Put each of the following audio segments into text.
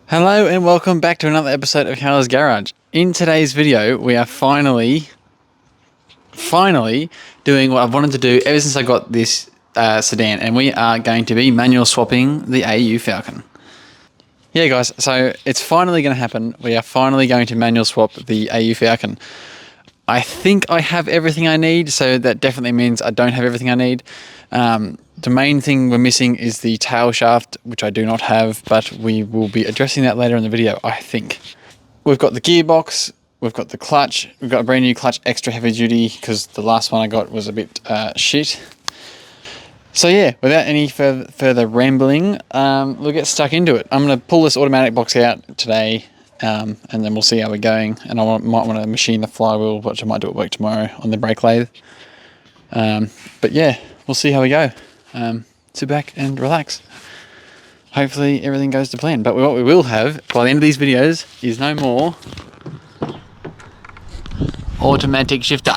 Hello and welcome back to another episode of Howler's Garage. In today's video, we are finally doing what I've wanted to do ever since I got this sedan, and we are going to be manual swapping the AU Falcon. Yeah guys, so it's finally going to happen. We are finally going to manual swap the AU Falcon. I think I have everything I need, so that definitely means I don't have everything I need. The main thing we're missing is the tail shaft, which I do not have, but we will be addressing that later in the video, I think. We've got the gearbox, we've got the clutch, we've got a brand new clutch, extra heavy duty, because the last one I got was a bit shit. So yeah, without any further rambling, we'll get stuck into it. I'm going to pull this automatic box out today, and then we'll see how we're going. And I might want to machine the flywheel, which I might do at work tomorrow on the brake lathe. But yeah, we'll see how we go. Sit back and relax. Hopefully everything goes to plan. But what we will have by the end of these videos is no more automatic shifter.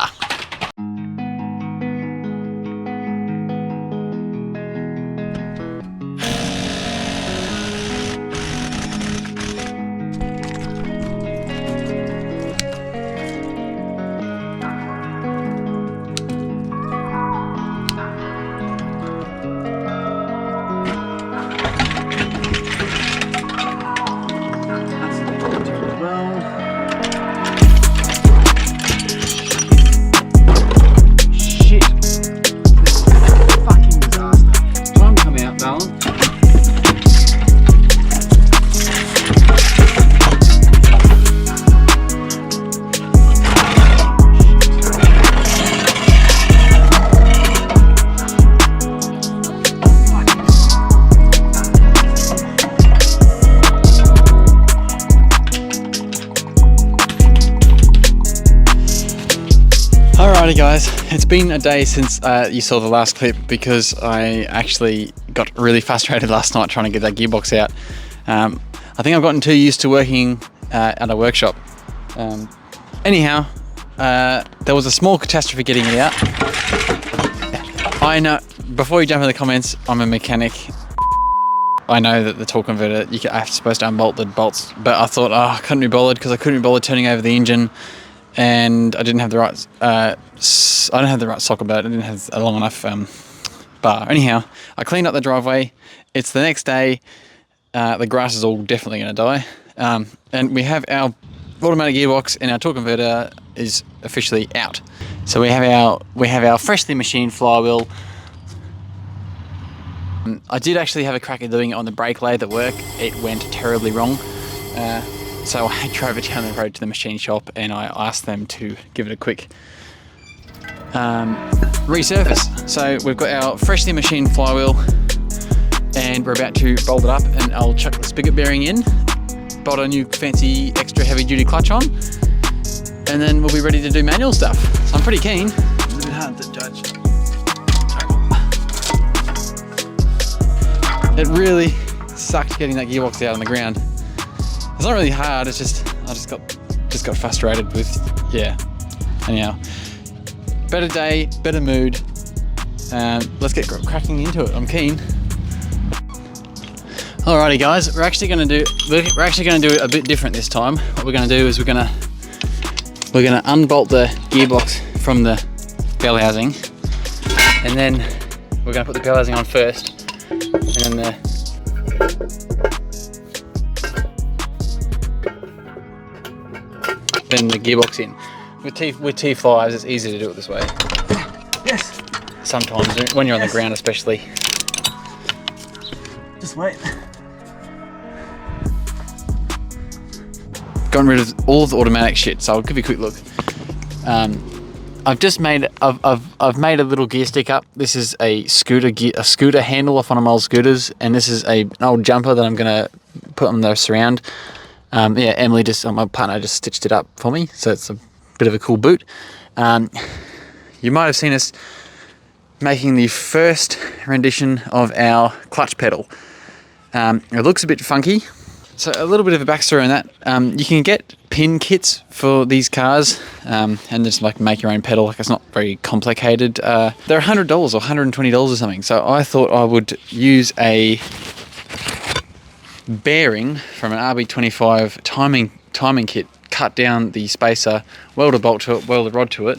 Alrighty guys, it's been a day since you saw the last clip because I actually got really frustrated last night trying to get that gearbox out. I think I've gotten too used to working at a workshop. Anyhow, there was a small catastrophe getting it out. I know, before you jump in the comments, I'm a mechanic. I know that the torque converter, I'm supposed to unbolt the bolts, but I thought, I couldn't be bothered because I couldn't be bothered turning over the engine. And I didn't have the right, I don't have the right socket belt. I didn't have a long enough bar. Anyhow, I cleaned up the driveway. It's the next day. The grass is all definitely going to die. And we have our automatic gearbox, and our torque converter is officially out. So we have our freshly machined flywheel. I did actually have a crack at doing it on the brake lathe at work. It went terribly wrong. So I drove it down the road to the machine shop and I asked them to give it a quick resurface. So we've got our freshly machined flywheel and we're about to bolt it up, and I'll chuck the spigot bearing in, bolt a new fancy extra heavy duty clutch on, and then we'll be ready to do manual stuff. So I'm pretty keen. It's a bit hard to judge. It really sucked getting that gearbox out on the ground. It's not really hard, it's just I just got frustrated with, yeah. Anyhow, better day, better mood. Let's get cracking into it. I'm keen. Alrighty guys, we're actually gonna do it a bit different this time. What we're gonna do is we're gonna unbolt the gearbox from the bell housing, and then we're gonna put the bell housing on first, and then the gearbox in. With T5s, it's easy to do it this way. Yes. Sometimes, when you're on the ground especially. Just wait. Gotten rid of all of the automatic shit, so I'll give you a quick look. I've made a little gear stick up. This is a scooter handle off one of my old scooters, and this is an old jumper that I'm gonna put on the surround. Yeah, Emily my partner just stitched it up for me, so it's a bit of a cool boot. You might have seen us making the first rendition of our clutch pedal. It looks a bit funky. So a little bit of a backstory on that. You can get pin kits for these cars, and just like make your own pedal. Like, it's not very complicated. They're $100 or $120 or something. So I thought I would use a bearing from an RB25 timing kit, cut down the spacer, weld a bolt to it, weld a rod to it,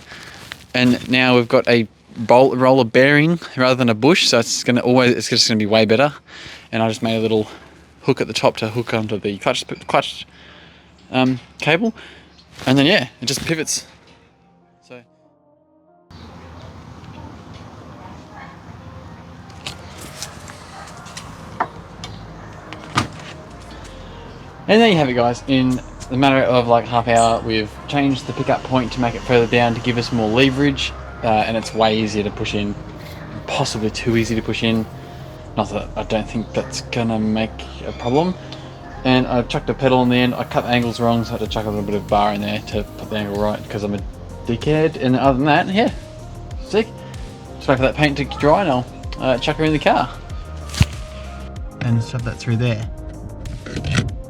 and now we've got a roller bearing rather than a bush, so it's just gonna be way better. And I just made a little hook at the top to hook onto the clutch cable, and then yeah, it just pivots. So. And there you have it, guys. In the matter of like half hour, we've changed the pickup point to make it further down to give us more leverage, and it's way easier to push in, possibly too easy to push in. Not that I don't think that's gonna make a problem. And I chucked a pedal in the end. I cut the angles wrong, so I had to chuck a little bit of bar in there to put the angle right because I'm a dickhead. And other than that, yeah, sick. Just wait for that paint to dry and I'll chuck her in the car. And shove that through there.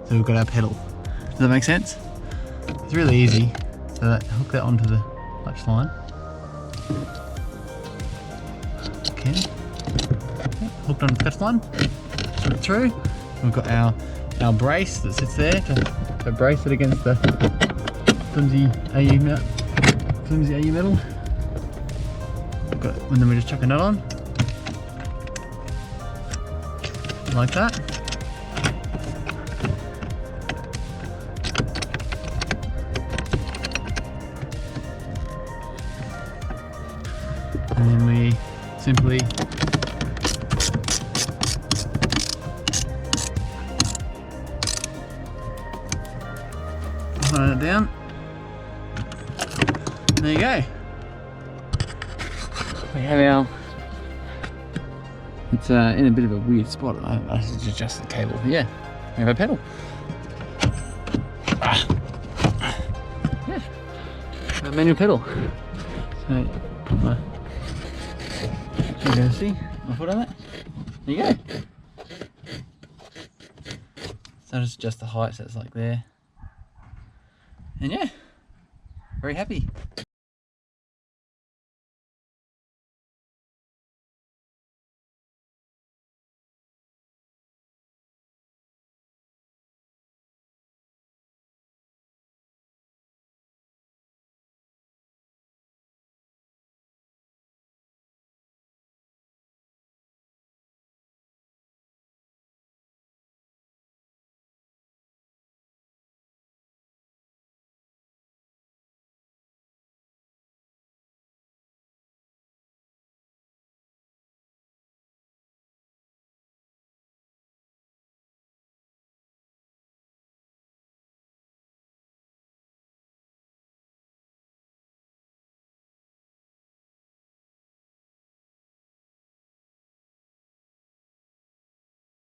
So we've got our pedal. Does that make sense? It's really easy. So hook that onto the clutch line. Okay. Hooked on the clutch line. Put it through. We've got our brace that sits there to brace it against the flimsy AU metal. And then we just chuck a nut on. Like that. And then we simply line it down. There you go. We have our. It's in a bit of a weird spot. I should adjust the cable. Yeah, we have a pedal. Yeah, a manual pedal. So put my. You guys see my foot on that? There you go. So just adjust the height so it's like there. And yeah, very happy.